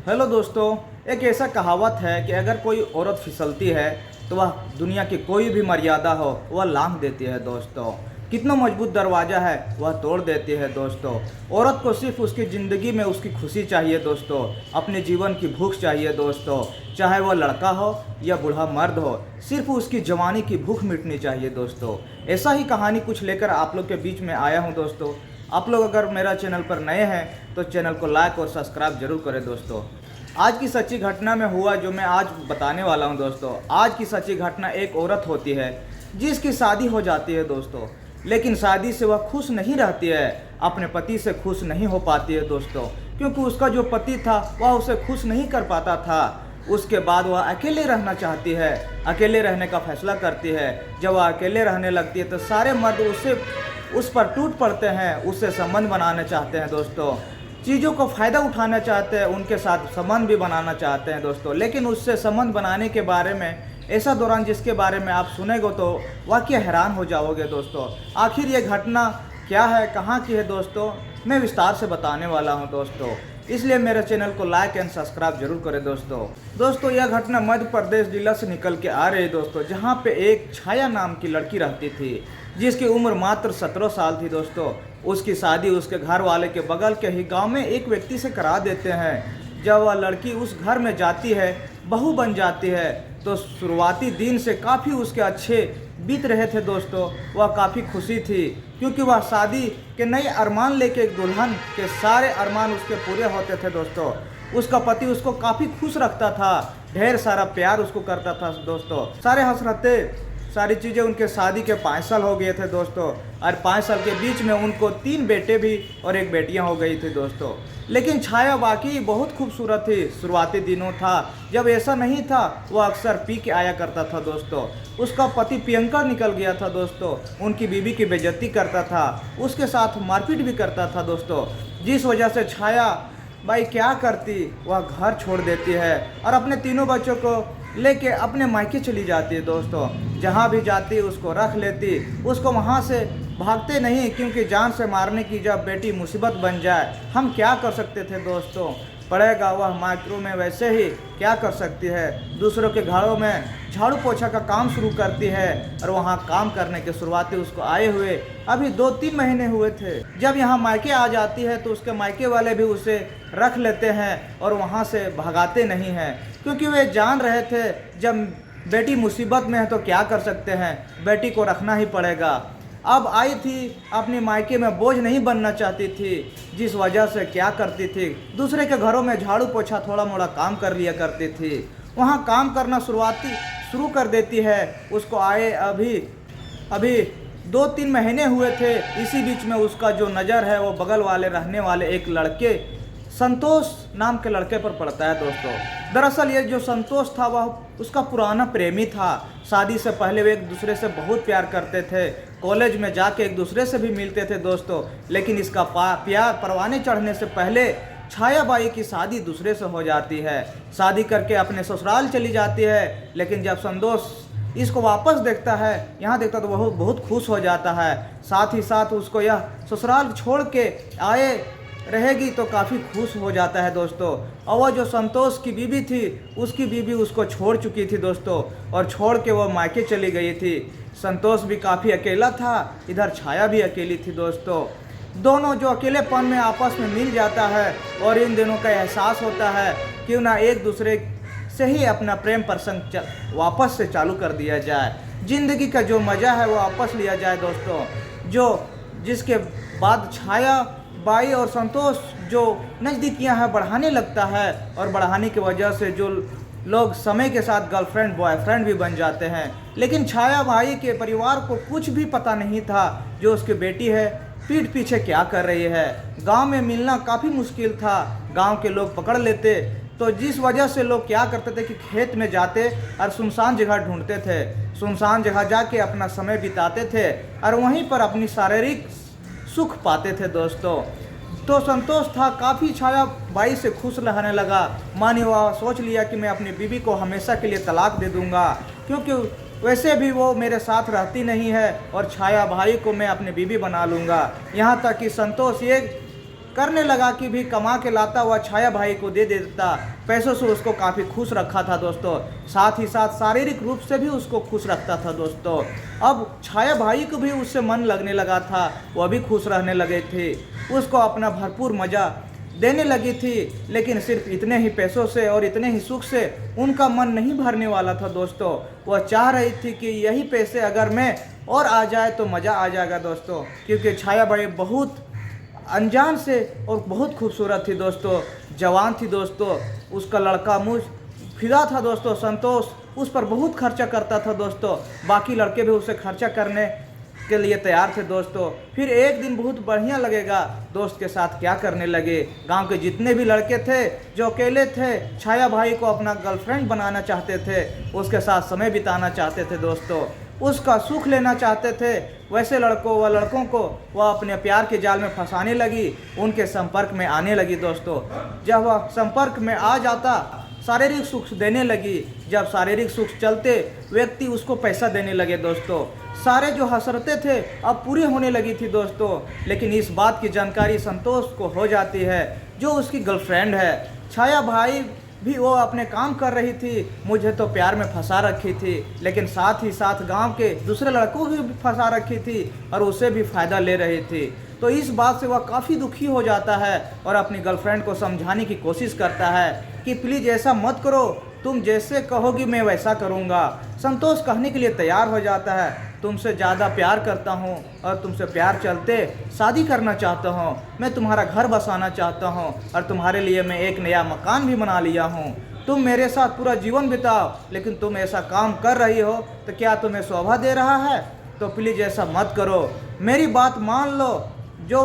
Hello दोस्तों। एक ऐसा कहावत है कि अगर कोई औरत फिसलती है तो वह दुनिया की कोई भी मर्यादा हो वह लांघ देती है दोस्तों। कितना मजबूत दरवाज़ा है वह तोड़ देती है दोस्तों। औरत को सिर्फ उसकी ज़िंदगी में उसकी खुशी चाहिए दोस्तों, अपने जीवन की भूख चाहिए दोस्तों। चाहे वह लड़का हो या बूढ़ा मर्द हो, सिर्फ उसकी जवानी की भूख मिटनी चाहिए दोस्तों। ऐसा ही कहानी कुछ लेकर आप लोग के बीच में आया हूँ दोस्तों। आप लोग अगर मेरा चैनल पर नए हैं तो चैनल को लाइक और सब्सक्राइब जरूर करें दोस्तों। आज की सच्ची घटना में हुआ जो मैं आज बताने वाला हूं दोस्तों। आज की सच्ची घटना, एक औरत होती है जिसकी शादी हो जाती है दोस्तों, लेकिन शादी से वह खुश नहीं रहती है, अपने पति से खुश नहीं हो पाती है दोस्तों, क्योंकि उसका जो पति था वह उसे खुश नहीं कर पाता था। उसके बाद वह अकेले रहना चाहती है, अकेले रहने का फैसला करती है। जब वह अकेले रहने लगती है तो सारे मर्द उस पर टूट पड़ते हैं, उससे संबंध बनाना चाहते हैं दोस्तों, चीज़ों को फ़ायदा उठाना चाहते हैं, उनके साथ संबंध भी बनाना चाहते हैं दोस्तों। लेकिन उससे संबंध बनाने के बारे में ऐसा दौरान जिसके बारे में आप सुनेंगे तो वाकई हैरान हो जाओगे दोस्तों। आखिर ये घटना क्या है, कहाँ की है दोस्तों, मैं विस्तार से बताने वाला हूँ दोस्तों। इसलिए मेरे चैनल को लाइक एंड सब्सक्राइब जरूर करें दोस्तों। यह घटना मध्य प्रदेश जिला से निकल के आ रही है दोस्तों, जहाँ पे एक छाया नाम की लड़की रहती थी जिसकी उम्र मात्र 17 साल थी दोस्तों। उसकी शादी उसके घर वाले के बगल के ही गांव में एक व्यक्ति से करा देते हैं। जब वह लड़की उस घर में जाती है, बहू बन जाती है, तो शुरुआती दिन से काफ़ी उसके अच्छे बीत रहे थे दोस्तों। वह काफ़ी खुशी थी क्योंकि वह शादी के नए अरमान लेके एक दुल्हन के सारे अरमान उसके पूरे होते थे दोस्तों। उसका पति उसको काफ़ी खुश रखता था, ढेर सारा प्यार उसको करता था दोस्तों। सारे हंस सारी चीज़ें उनके शादी के 5 साल हो गए थे दोस्तों, और 5 साल के बीच में उनको 3 बेटे भी और 1 बेटियां हो गई थी दोस्तों। लेकिन छाया वाकई बहुत खूबसूरत थी। शुरुआती दिनों था जब ऐसा नहीं था, वह अक्सर पी के आया करता था दोस्तों। उसका पति पियंकर निकल गया था दोस्तों, उनकी बीवी की बेइज्जती करता था, उसके साथ मारपीट भी करता था दोस्तों, जिस वजह से छाया भाई क्या करती, वह घर छोड़ देती है और अपने तीनों बच्चों को लेके अपने मायके चली जाती है दोस्तों। जहाँ भी जाती उसको रख लेती, उसको वहाँ से भागते नहीं, क्योंकि जान से मारने की जब बेटी मुसीबत बन जाए हम क्या कर सकते थे दोस्तों। पड़ेगा वह माइक्रो में, वैसे ही क्या कर सकती है, दूसरों के घरों में झाड़ू पोछा का काम शुरू करती है। और वहाँ काम करने के शुरुआती उसको आए हुए अभी 2-3 महीने हुए थे। जब यहाँ मायके आ जाती है तो उसके मायके वाले भी उसे रख लेते हैं और वहाँ से भगाते नहीं हैं, क्योंकि वे जान रहे थे जब बेटी मुसीबत में है तो क्या कर सकते हैं, बेटी को रखना ही पड़ेगा। अब आई थी, अपने मायके में बोझ नहीं बनना चाहती थी, जिस वजह से क्या करती थी, दूसरे के घरों में झाड़ू पोछा थोड़ा मोड़ा काम कर लिया करती थी। वहाँ काम करना शुरू कर देती है। उसको आए अभी 2-3 महीने हुए थे। इसी बीच में उसका जो नज़र है वो बगल वाले रहने वाले एक लड़के संतोष नाम के लड़के पर पड़ता है दोस्तों। दरअसल ये जो संतोष था वह उसका पुराना प्रेमी था। शादी से पहले वे एक दूसरे से बहुत प्यार करते थे, कॉलेज में जाके एक दूसरे से भी मिलते थे दोस्तों। लेकिन इसका प्यार परवाने चढ़ने से पहले छायाबाई की शादी दूसरे से हो जाती है। शादी करके अपने ससुराल चली जाती है। लेकिन जब संतोष इसको वापस देखता है, यहाँ देखता तो वह बहुत खुश हो जाता है। साथ ही साथ उसको यह ससुराल छोड़ के आए रहेगी तो काफ़ी खुश हो जाता है दोस्तों। और वह जो संतोष की बीवी थी, उसकी बीवी उसको छोड़ चुकी थी दोस्तों, और छोड़ के वह मायके चली गई थी। संतोष भी काफ़ी अकेला था, इधर छाया भी अकेली थी दोस्तों। दोनों जो अकेलेपन में आपस में मिल जाता है और इन दोनों का एहसास होता है क्यों ना एक दूसरे से ही अपना प्रेम प्रसंग वापस से चालू कर दिया जाए, ज़िंदगी का जो मज़ा है वो वापस लिया जाए दोस्तों। जिसके बाद छाया बाई और संतोष जो नज़दीकियां हैं बढ़ाने लगता है, और बढ़ाने की वजह से जो लोग समय के साथ गर्लफ्रेंड बॉयफ्रेंड भी बन जाते हैं। लेकिन छाया भाई के परिवार को कुछ भी पता नहीं था जो उसकी बेटी है पीठ पीछे क्या कर रही है। गांव में मिलना काफ़ी मुश्किल था, गांव के लोग पकड़ लेते, तो जिस वजह से लोग क्या करते थे कि खेत में जाते और सुनसान जगह ढूंढते थे, सुनसान जगह जाके अपना समय बिताते थे और वहीं पर अपनी शारीरिक सुख पाते थे दोस्तों। तो संतोष था काफ़ी छाया बाई से खुश रहने लगा। माने वह सोच लिया कि मैं अपनी बीवी को हमेशा के लिए तलाक दे दूंगा, क्योंकि वैसे भी वो मेरे साथ रहती नहीं है, और छाया भाई को मैं अपनी बीवी बना लूँगा। यहाँ तक कि संतोष ये करने लगा कि भी कमा के लाता हुआ छाया भाई को दे देता। पैसों से उसको काफ़ी खुश रखा था दोस्तों, साथ ही साथ शारीरिक रूप से भी उसको खुश रखता था दोस्तों। अब छाया भाई को भी उससे मन लगने लगा था, वह भी खुश रहने लगे थे, उसको अपना भरपूर मज़ा देने लगी थी। लेकिन सिर्फ इतने ही पैसों से और इतने ही सुख से उनका मन नहीं भरने वाला था दोस्तों। वह चाह रही थी कि यही पैसे अगर मैं और आ जाए तो मज़ा आ जाएगा दोस्तों, क्योंकि छाया भाई बहुत अनजान से और बहुत खूबसूरत थी दोस्तों, जवान थी दोस्तों। उसका लड़का मुझ फिदा था दोस्तों, संतोष उस पर बहुत खर्चा करता था दोस्तों। बाकी लड़के भी उसे खर्चा करने के लिए तैयार थे दोस्तों। फिर एक दिन बहुत बढ़िया लगेगा दोस्त के साथ क्या करने लगे। गांव के जितने भी लड़के थे जो अकेले थे छाया भाई को अपना गर्लफ्रेंड बनाना चाहते थे, उसके साथ समय बिताना चाहते थे दोस्तों, उसका सुख लेना चाहते थे, वैसे लड़कों को वह अपने प्यार के जाल में फंसाने लगी, उनके संपर्क में आने लगी दोस्तों। जब वह संपर्क में आ जाता शारीरिक सुख देने लगी। जब शारीरिक सुख चलते व्यक्ति उसको पैसा देने लगे दोस्तों। सारे जो हसरतें थे अब पूरी होने लगी थी दोस्तों। लेकिन इस बात की जानकारी संतोष को हो जाती है जो उसकी गर्लफ्रेंड है। छाया भाई भी वो अपने काम कर रही थी, मुझे तो प्यार में फंसा रखी थी, लेकिन साथ ही साथ गांव के दूसरे लड़कों को भी फंसा रखी थी और उसे भी फ़ायदा ले रही थी। तो इस बात से वह काफ़ी दुखी हो जाता है और अपनी गर्लफ्रेंड को समझाने की कोशिश करता है कि प्लीज़ ऐसा मत करो, तुम जैसे कहोगी मैं वैसा करूँगा। संतोष कहने के लिए तैयार हो जाता है, तुमसे ज़्यादा प्यार करता हूँ और तुमसे प्यार चलते शादी करना चाहता हूँ, मैं तुम्हारा घर बसाना चाहता हूँ और तुम्हारे लिए मैं एक नया मकान भी बना लिया हूँ। तुम मेरे साथ पूरा जीवन बिताओ, लेकिन तुम ऐसा काम कर रही हो तो क्या तुम्हें शोभा दे रहा है? तो प्लीज़ ऐसा मत करो, मेरी बात मान लो। जो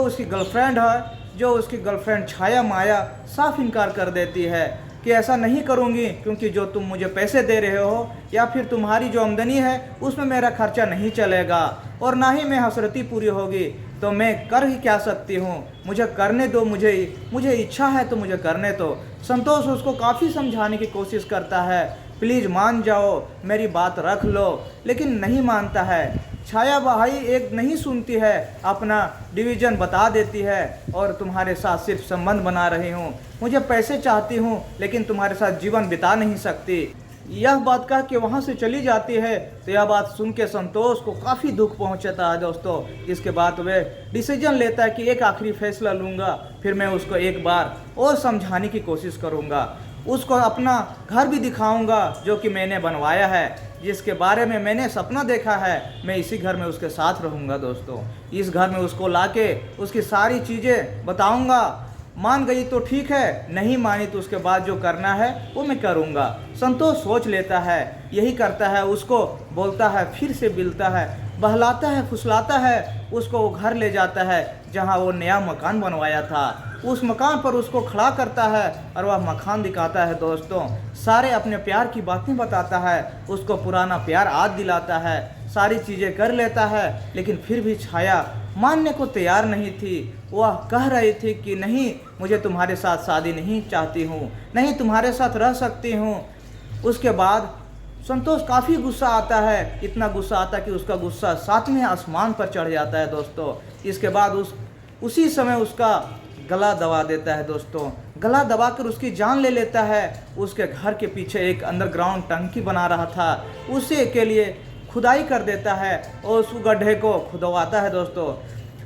उसकी गर्लफ्रेंड छाया माया साफ इनकार कर देती है कि ऐसा नहीं करूँगी, क्योंकि जो तुम मुझे पैसे दे रहे हो या फिर तुम्हारी जो आमदनी है उसमें मेरा खर्चा नहीं चलेगा और ना ही मैं हसरती पूरी होगी, तो मैं कर ही क्या सकती हूँ, मुझे करने दो, मुझे इच्छा है तो मुझे करने दो। संतोष उसको काफ़ी समझाने की कोशिश करता है, प्लीज़ मान जाओ, मेरी बात रख लो, लेकिन नहीं मानता है। छाया भाई एक नहीं सुनती है, अपना डिवीज़न बता देती है और तुम्हारे साथ सिर्फ संबंध बना रही हूँ, मुझे पैसे चाहती हूँ लेकिन तुम्हारे साथ जीवन बिता नहीं सकती, यह बात कह के वहाँ से चली जाती है। तो यह बात सुन के संतोष को काफ़ी दुख पहुँचता है दोस्तों। इसके बाद वे डिसीजन लेता है कि एक आखिरी फैसला लूँगा, फिर मैं उसको एक बार और समझाने की कोशिश करूँगा, उसको अपना घर भी दिखाऊँगा जो कि मैंने बनवाया है, जिसके बारे में मैंने सपना देखा है, मैं इसी घर में उसके साथ रहूँगा दोस्तों। इस घर में उसको लाके उसकी सारी चीज़ें बताऊँगा, मान गई तो ठीक है, नहीं मानी तो उसके बाद जो करना है वो मैं करूँगा। संतोष सोच लेता है, यही करता है, उसको बोलता है, फिर से बिलता है, बहलाता है, फुसलाता है, उसको वो घर ले जाता है जहाँ वो नया मकान बनवाया था। उस मकान पर उसको खड़ा करता है और वह मकान दिखाता है दोस्तों, सारे अपने प्यार की बातें बताता है, उसको पुराना प्यार याद दिलाता है, सारी चीज़ें कर लेता है। लेकिन फिर भी छाया मानने को तैयार नहीं थी। वह कह रही थी कि नहीं, मुझे तुम्हारे साथ शादी नहीं चाहती हूँ, नहीं तुम्हारे साथ रह सकती हूँ। उसके बाद संतोष काफ़ी गुस्सा आता है, इतना गुस्सा आता है कि उसका गुस्सा सातवें आसमान पर चढ़ जाता है दोस्तों। इसके बाद उसी समय उसका गला दबा देता है दोस्तों, गला दबाकर उसकी जान ले लेता है। उसके घर के पीछे एक अंडरग्राउंड टंकी बना रहा था, उसी के लिए खुदाई कर देता है और उस गड्ढे को खुदवाता है दोस्तों।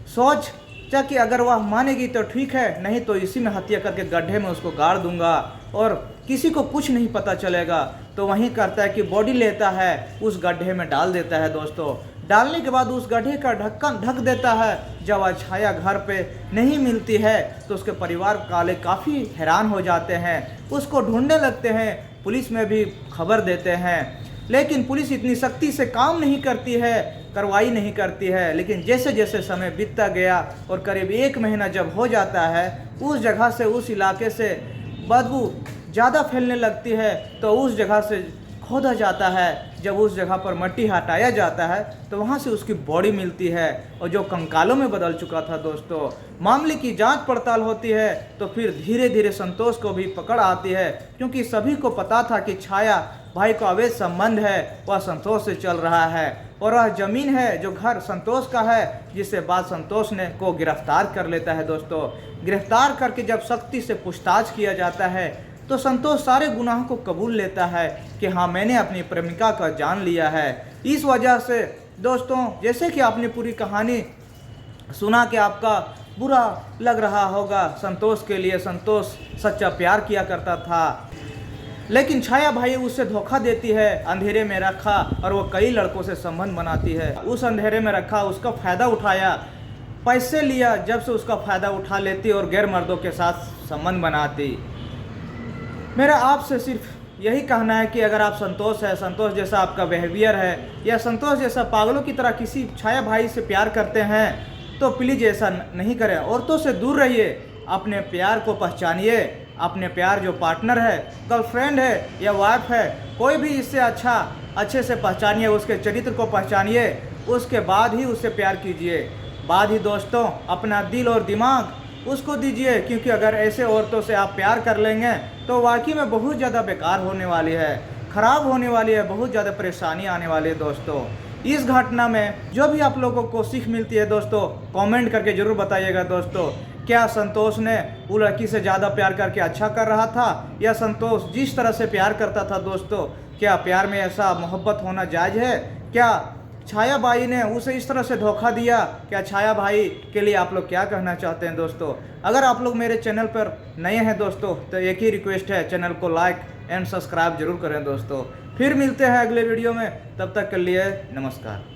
सोचा कि अगर वह मानेगी तो ठीक है, नहीं तो इसी में हत्या करके गड्ढे में उसको गाड़ दूंगा और किसी को कुछ नहीं पता चलेगा। तो वहीं करता है कि बॉडी लेता है, उस गड्ढे में डाल देता है दोस्तों। डालने के बाद उस गड्ढे का ढक्कन ढक देता है। जब वह छाया घर पे नहीं मिलती है तो उसके परिवार वाले काफ़ी हैरान हो जाते हैं, उसको ढूंढने लगते हैं, पुलिस में भी खबर देते हैं। लेकिन पुलिस इतनी सख्ती से काम नहीं करती है, कार्रवाई नहीं करती है। लेकिन जैसे जैसे समय बीतता गया और करीब 1 महीना जब हो जाता है, उस जगह से, उस इलाके से बदबू ज़्यादा फैलने लगती है। तो उस जगह से खोदा जाता है। जब उस जगह पर मिट्टी हटाया जाता है तो वहाँ से उसकी बॉडी मिलती है और जो कंकालों में बदल चुका था दोस्तों। मामले की जांच पड़ताल होती है तो फिर धीरे धीरे संतोष को भी पकड़ आती है, क्योंकि सभी को पता था कि छाया भाई को अवैध संबंध है, वह संतोष से चल रहा है और वह ज़मीन है जो घर संतोष का है, जिससे बाद संतोष ने को गिरफ्तार कर लेता है दोस्तों। गिरफ्तार करके जब सख्ती से पूछताछ किया जाता है तो संतोष सारे गुनाहों को कबूल लेता है कि हाँ, मैंने अपनी प्रेमिका का जान लिया है। इस वजह से दोस्तों, जैसे कि आपने पूरी कहानी सुना कि आपका बुरा लग रहा होगा संतोष के लिए। संतोष सच्चा प्यार किया करता था, लेकिन छाया भाई उसे धोखा देती है, अंधेरे में रखा और वो कई लड़कों से संबंध बनाती है। उस अंधेरे में रखा, उसका फ़ायदा उठाया, पैसे लिया, जब से उसका फ़ायदा उठा लेती और गैर मर्दों के साथ संबंध बनाती। मेरा आपसे सिर्फ यही कहना है कि अगर आप संतोष है, संतोष जैसा आपका बिहेवियर है, या संतोष जैसा पागलों की तरह किसी छाया भाई से प्यार करते हैं, तो प्लीज़ ऐसा नहीं करें। औरतों से दूर रहिए, अपने प्यार को पहचानिए। अपने प्यार जो पार्टनर है, गर्लफ्रेंड है या वाइफ है, कोई भी इससे अच्छे से पहचानिए, उसके चरित्र को पहचानिए, उसके बाद ही उससे प्यार कीजिए। बाद ही दोस्तों अपना दिल और दिमाग उसको दीजिए, क्योंकि अगर ऐसे औरतों से आप प्यार कर लेंगे तो वाकई में बहुत ज़्यादा बेकार होने वाली है, ख़राब होने वाली है, बहुत ज़्यादा परेशानी आने वाली है दोस्तों। इस घटना में जो भी आप लोगों को सीख मिलती है दोस्तों, कमेंट करके ज़रूर बताइएगा दोस्तों। क्या संतोष ने वो लड़की से ज़्यादा प्यार करके अच्छा कर रहा था, या संतोष जिस तरह से प्यार करता था दोस्तों, क्या प्यार में ऐसा मोहब्बत होना जायज़ है? क्या छाया भाई ने उसे इस तरह से धोखा दिया? क्या छाया भाई के लिए आप लोग क्या कहना चाहते हैं दोस्तों? अगर आप लोग मेरे चैनल पर नए हैं दोस्तों, तो एक ही रिक्वेस्ट है, चैनल को लाइक एंड सब्सक्राइब जरूर करें दोस्तों। फिर मिलते हैं अगले वीडियो में, तब तक के लिए नमस्कार।